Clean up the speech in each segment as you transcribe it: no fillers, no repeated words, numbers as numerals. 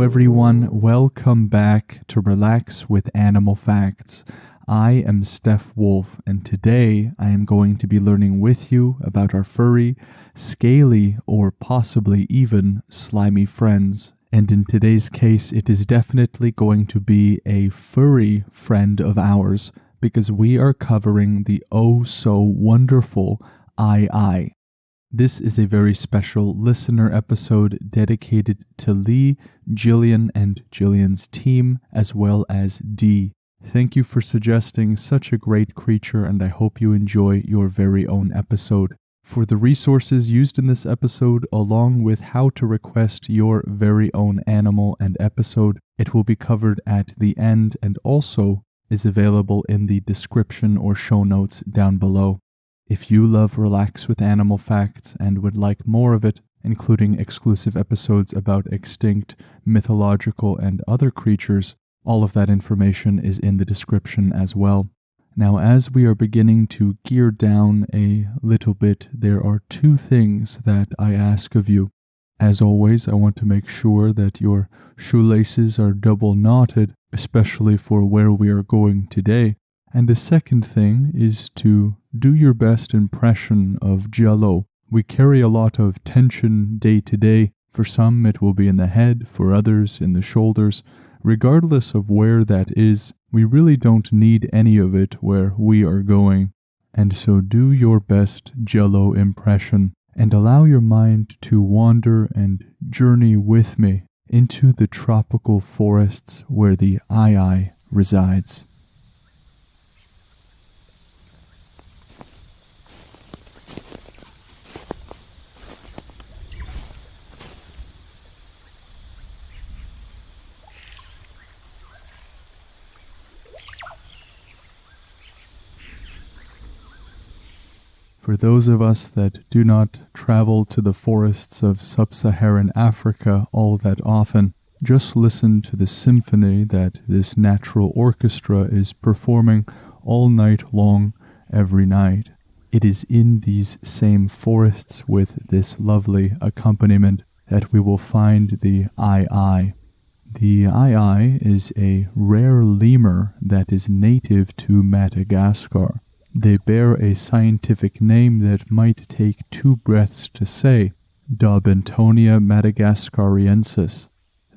everyone, welcome back to Relax with Animal Facts. I am Steph Wolf, and today I am going to be learning with you about our furry, scaly, or possibly even slimy friends. And in today's case, it is definitely going to be a furry friend of ours, because we are covering the oh-so-wonderful eye. This is a very special listener episode dedicated to Lee, Jillian, and Jillian's team, as well as Dee. Thank you for suggesting such a great creature, and I hope you enjoy your very own episode. For the resources used in this episode, along with how to request your very own animal and episode, it will be covered at the end and also is available in the description or show notes down below. If you love Relax with Animal Facts and would like more of it, including exclusive episodes about extinct, mythological, and other creatures, all of that information is in the description as well. Now, as we are beginning to gear down a little bit, there are two things that I ask of you. As always, I want to make sure that your shoelaces are double knotted, especially for where we are going today. And the second thing is to do your best impression of Jello. We carry a lot of tension day to day. For some, it will be in the head, for others, in the shoulders. Regardless of where that is, we really don't need any of it where we are going. And so do your best Jello impression and allow your mind to wander and journey with me into the tropical forests where the eye resides. For those of us that do not travel to the forests of sub-Saharan Africa all that often, just listen to the symphony that this natural orchestra is performing all night long, every night. It is in these same forests with this lovely accompaniment that we will find the eye. The eye is a rare lemur that is native to Madagascar. They bear a scientific name that might take two breaths to say, Daubentonia madagascariensis.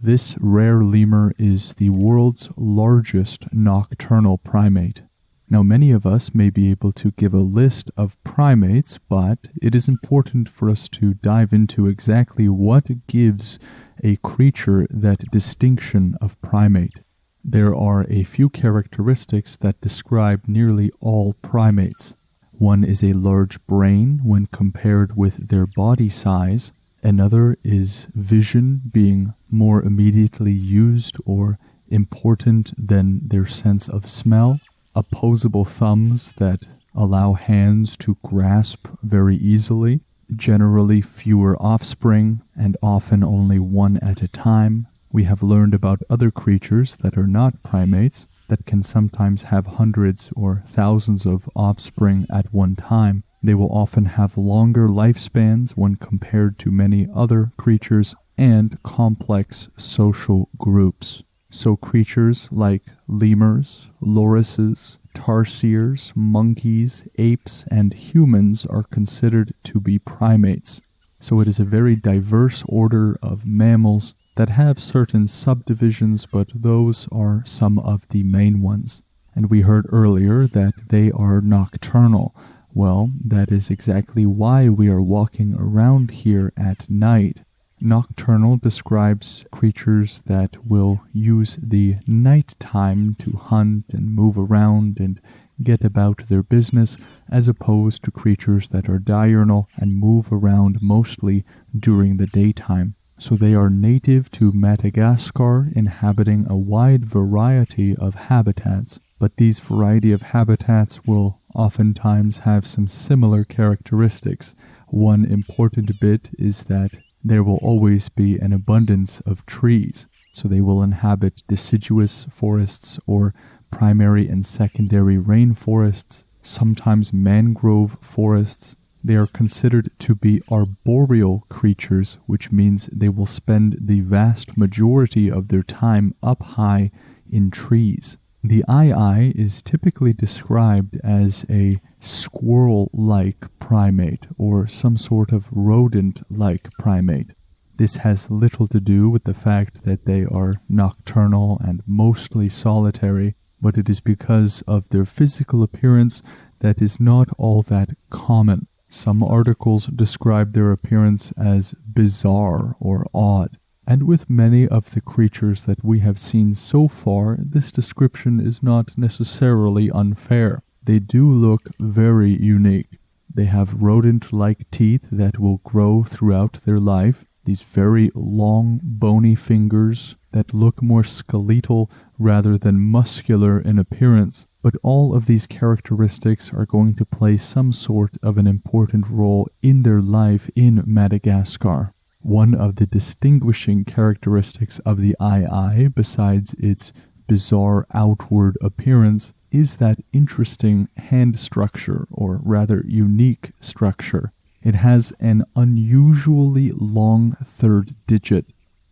This rare lemur is the world's largest nocturnal primate. Now, many of us may be able to give a list of primates, but it is important for us to dive into exactly what gives a creature that distinction of primate. There are a few characteristics that describe nearly all primates. One is a large brain when compared with their body size. Another is vision being more immediately used or important than their sense of smell. Opposable thumbs that allow hands to grasp very easily. Generally fewer offspring and often only one at a time. We have learned about other creatures that are not primates that can sometimes have hundreds or thousands of offspring at one time. They will often have longer lifespans when compared to many other creatures and complex social groups. So creatures like lemurs, lorises, tarsiers, monkeys, apes, and humans are considered to be primates. So it is a very diverse order of mammals that have certain subdivisions, but those are some of the main ones. And we heard earlier that they are nocturnal. Well, that is exactly why we are walking around here at night. Nocturnal describes creatures that will use the night time to hunt and move around and get about their business, as opposed to creatures that are diurnal and move around mostly during the daytime. So they are native to Madagascar, inhabiting a wide variety of habitats. But these variety of habitats will oftentimes have some similar characteristics. One important bit is that there will always be an abundance of trees. So they will inhabit deciduous forests or primary and secondary rainforests, sometimes mangrove forests. They are considered to be arboreal creatures, which means they will spend the vast majority of their time up high in trees. The ii is typically described as a squirrel-like primate or some sort of rodent-like primate. This has little to do with the fact that they are nocturnal and mostly solitary, but it is because of their physical appearance that is not all that common. Some articles describe their appearance as bizarre or odd, and with many of the creatures that we have seen so far, this description is not necessarily unfair. They do look very unique. They have rodent-like teeth that will grow throughout their life, these very long, bony fingers that look more skeletal rather than muscular in appearance. But all of these characteristics are going to play some sort of an important role in their life in Madagascar. One of the distinguishing characteristics of the ii, besides its bizarre outward appearance, is that interesting hand structure, or rather unique structure. It has an unusually long third digit.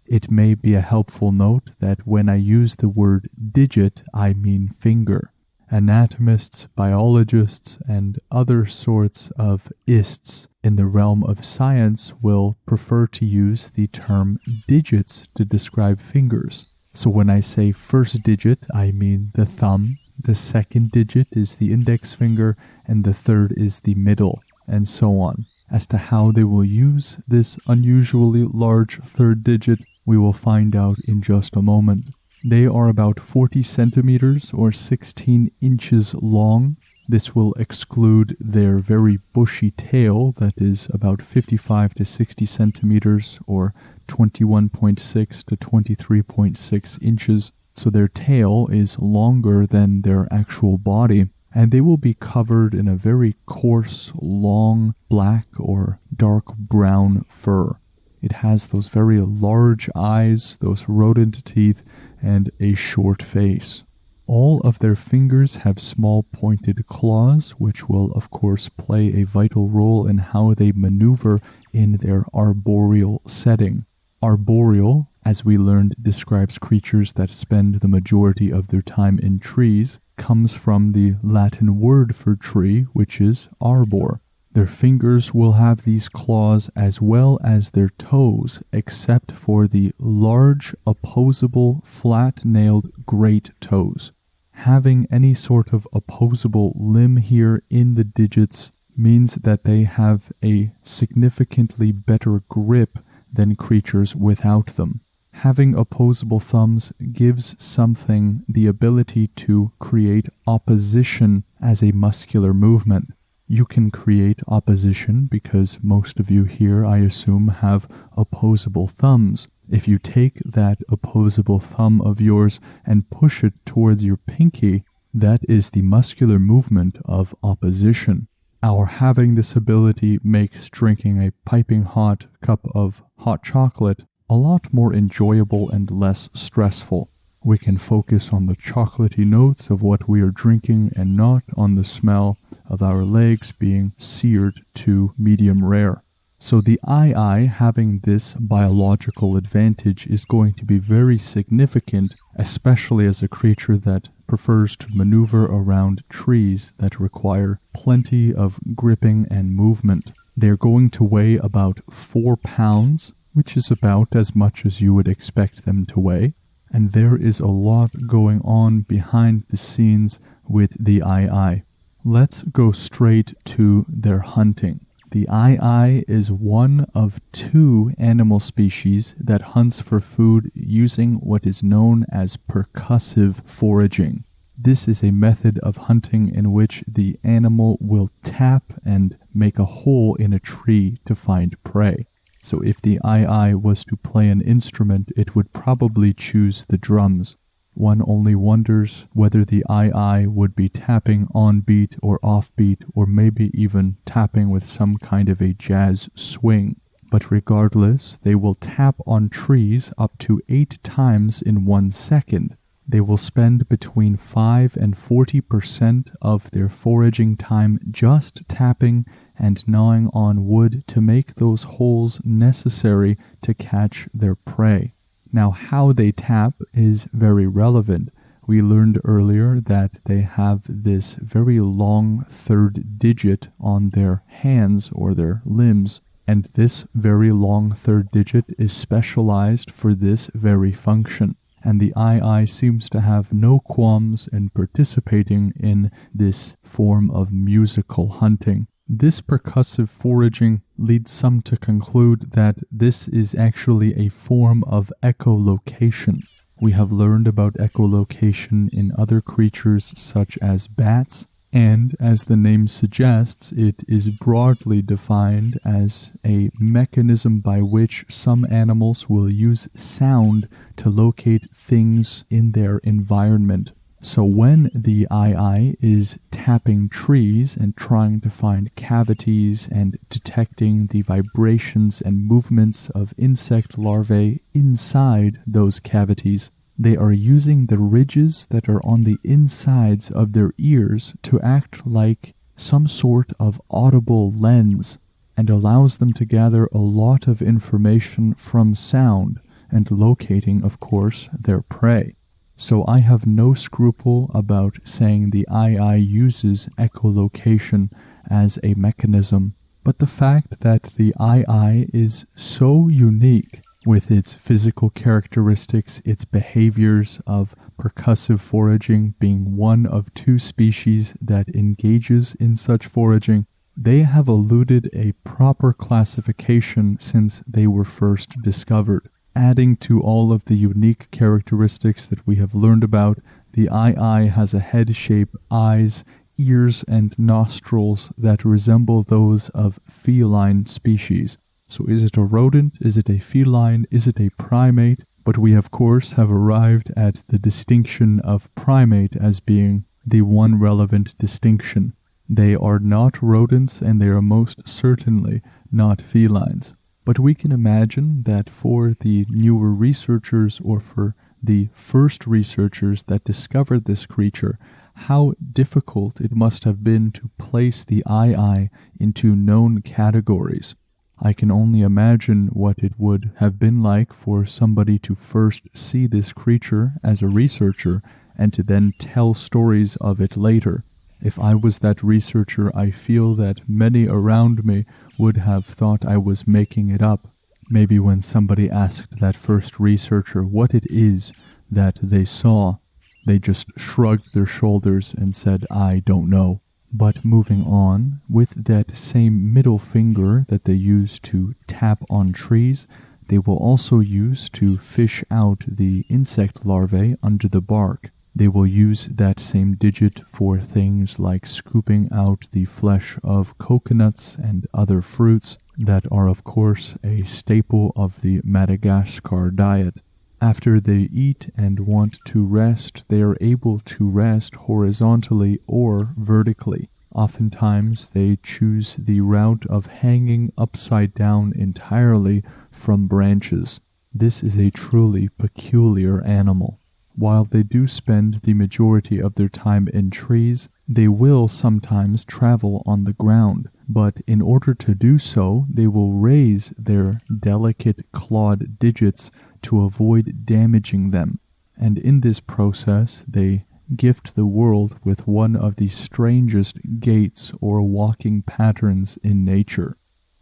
It may be a helpful note that when I use the word digit, I mean finger. Anatomists, biologists, and other sorts of ists in the realm of science will prefer to use the term digits to describe fingers. So when I say first digit, I mean the thumb, the second digit is the index finger, and the third is the middle, and so on. As to how they will use this unusually large third digit, we will find out in just a moment. They are about 40 centimeters or 16 inches long. This will exclude their very bushy tail that is about 55 to 60 centimeters or 21.6 to 23.6 inches. So their tail is longer than their actual body, and they will be covered in a very coarse, long, black or dark brown fur. It has those very large eyes, those rodent teeth, and a short face. All of their fingers have small pointed claws, which will of course play a vital role in how they maneuver in their arboreal setting. Arboreal, as we learned, describes creatures that spend the majority of their time in trees, comes from the Latin word for tree, which is arbor. Their fingers will have these claws as well as their toes, except for the large, opposable, flat-nailed great toes. Having any sort of opposable limb here in the digits means that they have a significantly better grip than creatures without them. Having opposable thumbs gives something the ability to create opposition as a muscular movement. You can create opposition because most of you here, I assume, have opposable thumbs. If you take that opposable thumb of yours and push it towards your pinky, that is the muscular movement of opposition. Our having this ability makes drinking a piping hot cup of hot chocolate a lot more enjoyable and less stressful. We can focus on the chocolatey notes of what we are drinking and not on the smell of our legs being seared to medium rare. So the ii having this biological advantage is going to be very significant, especially as a creature that prefers to maneuver around trees that require plenty of gripping and movement. They're going to weigh about 4 pounds, which is about as much as you would expect them to weigh. And there is a lot going on behind the scenes with the ii. Let's go straight to their hunting. The ii is one of 2 animal species that hunts for food using what is known as percussive foraging. This is a method of hunting in which the animal will tap and make a hole in a tree to find prey. So if the ii was to play an instrument, it would probably choose the drums. One only wonders whether the ii would be tapping on beat or off beat, or maybe even tapping with some kind of a jazz swing. But regardless, they will tap on trees up to 8 times in 1 second. They will spend between 5 and 40% of their foraging time just tapping and gnawing on wood to make those holes necessary to catch their prey. Now, how they tap is very relevant. We learned earlier that they have this very long third digit on their hands or their limbs, and this very long third digit is specialized for this very function. And the eye seems to have no qualms in participating in this form of musical hunting. This percussive foraging leads some to conclude that this is actually a form of echolocation. We have learned about echolocation in other creatures such as bats, and as the name suggests, it is broadly defined as a mechanism by which some animals will use sound to locate things in their environment. So when the eye is tapping trees and trying to find cavities and detecting the vibrations and movements of insect larvae inside those cavities, they are using the ridges that are on the insides of their ears to act like some sort of audible lens, and allows them to gather a lot of information from sound and locating, of course, their prey. So I have no scruple about saying the eye uses echolocation as a mechanism, but the fact that the eye is so unique with its physical characteristics, its behaviors of percussive foraging being one of two species that engages in such foraging, they have eluded a proper classification since they were first discovered. Adding to all of the unique characteristics that we have learned about, the eye has a head shape, eyes, ears, and nostrils that resemble those of feline species. So is it a rodent? Is it a feline? Is it a primate? But we, of course, have arrived at the distinction of primate as being the one relevant distinction. They are not rodents, and they are most certainly not felines. But we can imagine that for the newer researchers or for the first researchers that discovered this creature, how difficult it must have been to place the eye into known categories. I can only imagine what it would have been like for somebody to first see this creature as a researcher and to then tell stories of it later. If I was that researcher, I feel that many around me would have thought I was making it up. Maybe when somebody asked that first researcher what it is that they saw, they just shrugged their shoulders and said, "I don't know." But moving on, with that same middle finger that they use to tap on trees, they will also use to fish out the insect larvae under the bark. They will use that same digit for things like scooping out the flesh of coconuts and other fruits that are, of course, a staple of the Madagascar diet. After they eat and want to rest, they are able to rest horizontally or vertically. Oftentimes, they choose the route of hanging upside down entirely from branches. This is a truly peculiar animal. While they do spend the majority of their time in trees, they will sometimes travel on the ground, but in order to do so, they will raise their delicate clawed digits to avoid damaging them. And in this process, they gift the world with one of the strangest gaits or walking patterns in nature.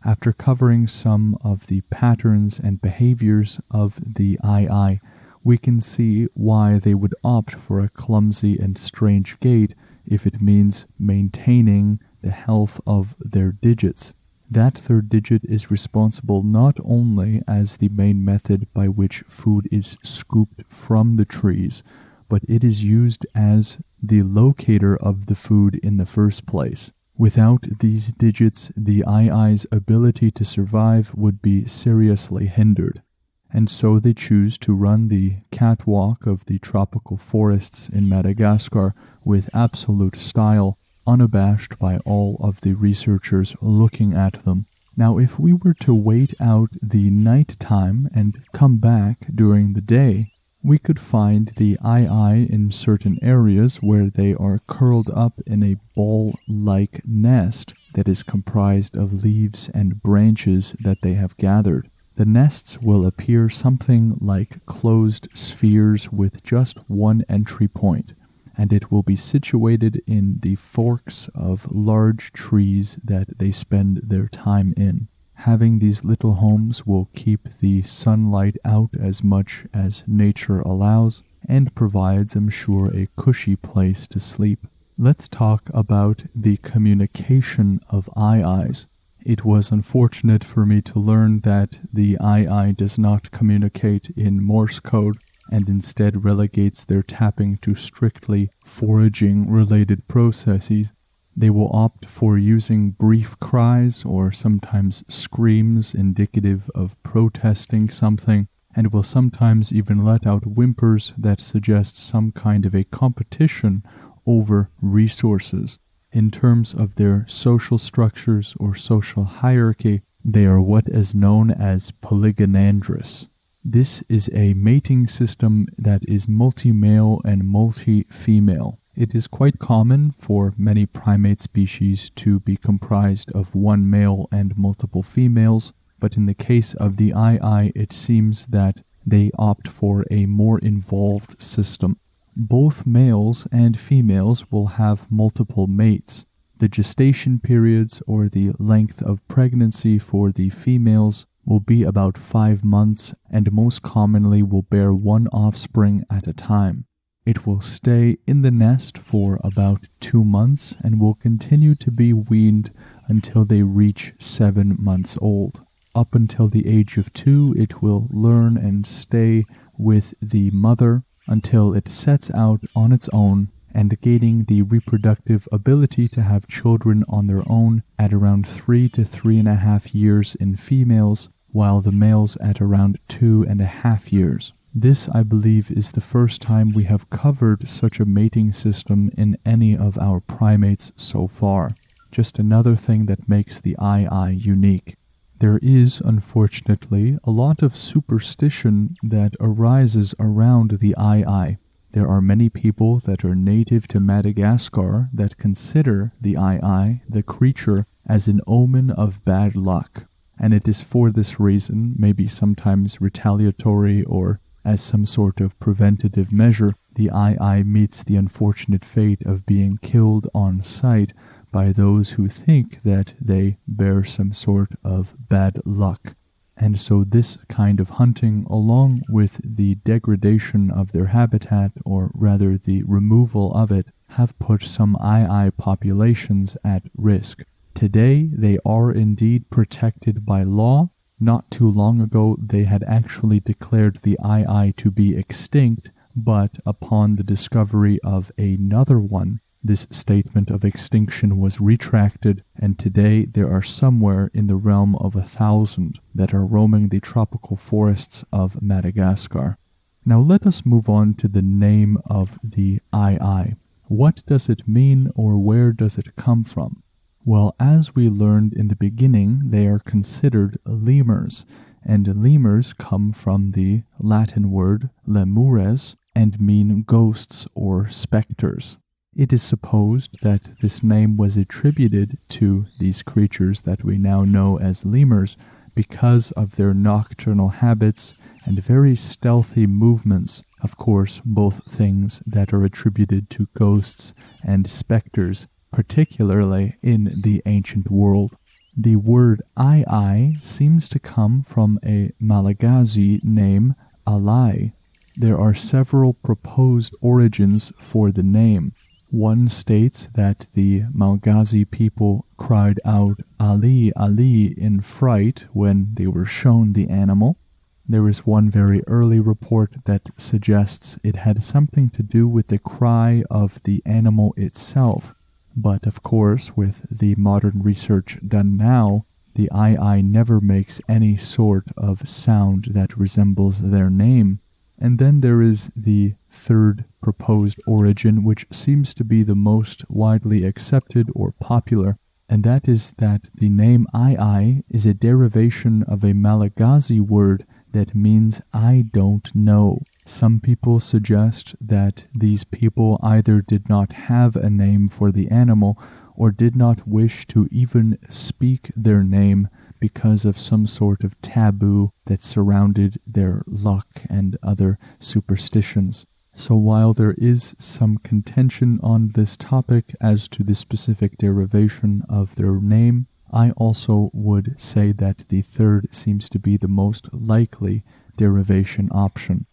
After covering some of the patterns and behaviors of the eye, we can see why they would opt for a clumsy and strange gait if it means maintaining the health of their digits. That third digit is responsible not only as the main method by which food is scooped from the trees, but it is used as the locator of the food in the first place. Without these digits, the eye's ability to survive would be seriously hindered. And so they choose to run the catwalk of the tropical forests in Madagascar with absolute style, unabashed by all of the researchers looking at them. Now, if we were to wait out the night time and come back during the day, we could find the eye in certain areas where they are curled up in a ball-like nest that is comprised of leaves and branches that they have gathered. The nests will appear something like closed spheres with just one entry point, and it will be situated in the forks of large trees that they spend their time in. Having these little homes will keep the sunlight out as much as nature allows and provides, I'm sure, a cushy place to sleep. Let's talk about the communication of aye-ayes. It was unfortunate for me to learn that the aye-aye does not communicate in Morse code and instead relegates their tapping to strictly foraging-related processes. They will opt for using brief cries or sometimes screams indicative of protesting something, and will sometimes even let out whimpers that suggest some kind of a competition over resources. In terms of their social structures or social hierarchy, they are what is known as polygonandrous. This is a mating system that is multi-male and multi-female. It is quite common for many primate species to be comprised of one male and multiple females, but in the case of the aye-aye, it seems that they opt for a more involved system. Both males and females will have multiple mates. The gestation periods or the length of pregnancy for the females will be about 5 months and most commonly will bear one offspring at a time. It will stay in the nest for about 2 months and will continue to be weaned until they reach 7 months old. Up until the age of 2, it will learn and stay with the mother until it sets out on its own and gaining the reproductive ability to have children on their own at around 3 to 3.5 years in females, while the males at around 2.5 years. This, I believe, is the first time we have covered such a mating system in any of our primates so far. Just another thing that makes the aye-aye unique. There is, unfortunately, a lot of superstition that arises around the aye-aye. There are many people that are native to Madagascar that consider the aye-aye, the creature, as an omen of bad luck. And it is for this reason, maybe sometimes retaliatory or as some sort of preventative measure, the aye-aye meets the unfortunate fate of being killed on sight by those who think that they bear some sort of bad luck. And so this kind of hunting, along with the degradation of their habitat, or rather the removal of it, have put some aye-aye populations at risk. Today, they are indeed protected by law. Not too long ago, they had actually declared the aye-aye to be extinct, but upon the discovery of another one, this statement of extinction was retracted, and today there are somewhere in the realm of 1,000 that are roaming the tropical forests of Madagascar. Now let us move on to the name of the aye-aye. What does it mean, or where does it come from? Well, as we learned in the beginning, they are considered lemurs, and lemurs come from the Latin word lemures and mean ghosts or specters. It is supposed that this name was attributed to these creatures that we now know as lemurs because of their nocturnal habits and very stealthy movements. Of course, both things that are attributed to ghosts and specters, particularly in the ancient world. The word aye-aye seems to come from a Malagasy name, alai. There are several proposed origins for the name. One states that the Malagasy people cried out Ali, Ali in fright when they were shown the animal. There is one very early report that suggests it had something to do with the cry of the animal itself. But of course, with the modern research done now, the aye-aye never makes any sort of sound that resembles their name. And then there is the third proposed origin, which seems to be the most widely accepted or popular, and that is that the name aye-aye is a derivation of a Malagasy word that means I don't know. Some people suggest that these people either did not have a name for the animal or did not wish to even speak their name because of some sort of taboo that surrounded their luck and other superstitions. So while there is some contention on this topic as to the specific derivation of their name, I also would say that the third seems to be the most likely derivation option.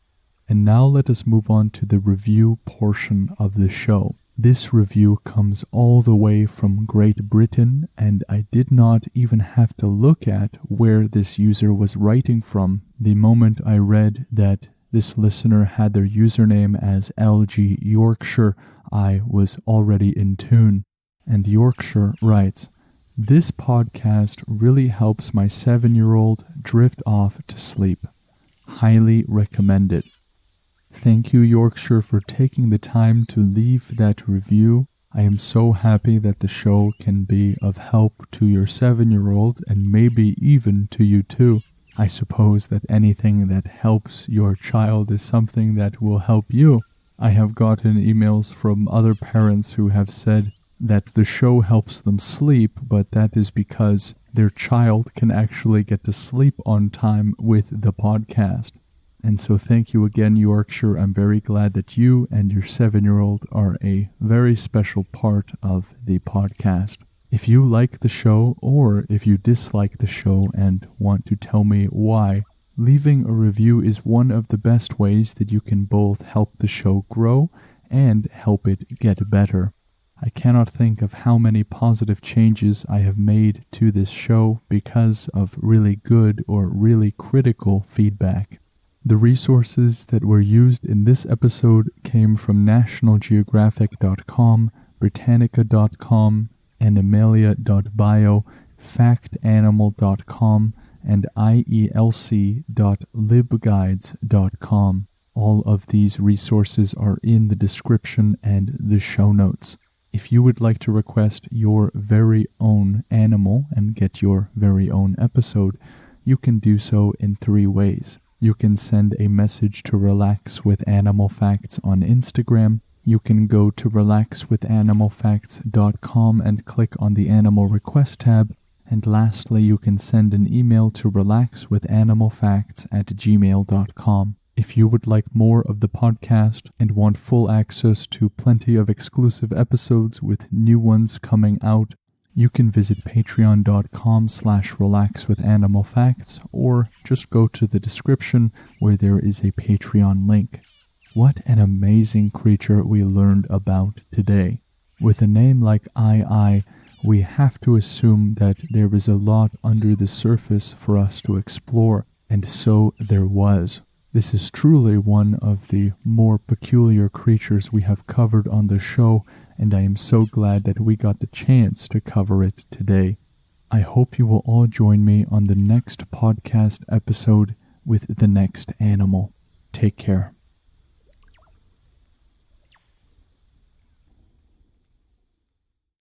And now let us move on to the review portion of the show. This review comes all the way from Great Britain, and I did not even have to look at where this user was writing from. The moment I read that this listener had their username as LG Yorkshire, I was already in tune. And Yorkshire writes, "This podcast really helps my 7-year-old drift off to sleep. Highly recommend it." Thank you, Yorkshire, for taking the time to leave that review. I am so happy that the show can be of help to your 7-year-old and maybe even to you too. I suppose that anything that helps your child is something that will help you. I have gotten emails from other parents who have said that the show helps them sleep, but that is because their child can actually get to sleep on time with the podcast. And so thank you again, Yorkshire. I'm very glad that you and your 7-year-old are a very special part of the podcast. If you like the show, or if you dislike the show and want to tell me why, leaving a review is one of the best ways that you can both help the show grow and help it get better. I cannot think of how many positive changes I have made to this show because of really good or really critical feedback. The resources that were used in this episode came from nationalgeographic.com, britannica.com, animalia.bio, factanimal.com, and ielc.libguides.com. All of these resources are in the description and the show notes. If you would like to request your very own animal and get your very own episode, you can do so in 3 ways. You can send a message to Relax with Animal Facts on Instagram. You can go to relaxwithanimalfacts.com and click on the Animal Request tab. And lastly, you can send an email to relaxwithanimalfacts@gmail.com. If you would like more of the podcast and want full access to plenty of exclusive episodes with new ones coming out, you can visit patreon.com/relaxwithanimalfacts or just go to the description where there is a Patreon link. What an amazing creature we learned about today. With a name like I, we have to assume that there is a lot under the surface for us to explore, and so there was. This is truly one of the more peculiar creatures we have covered on the show, and I am so glad that we got the chance to cover it today. I hope you will all join me on the next podcast episode with the next animal. Take care.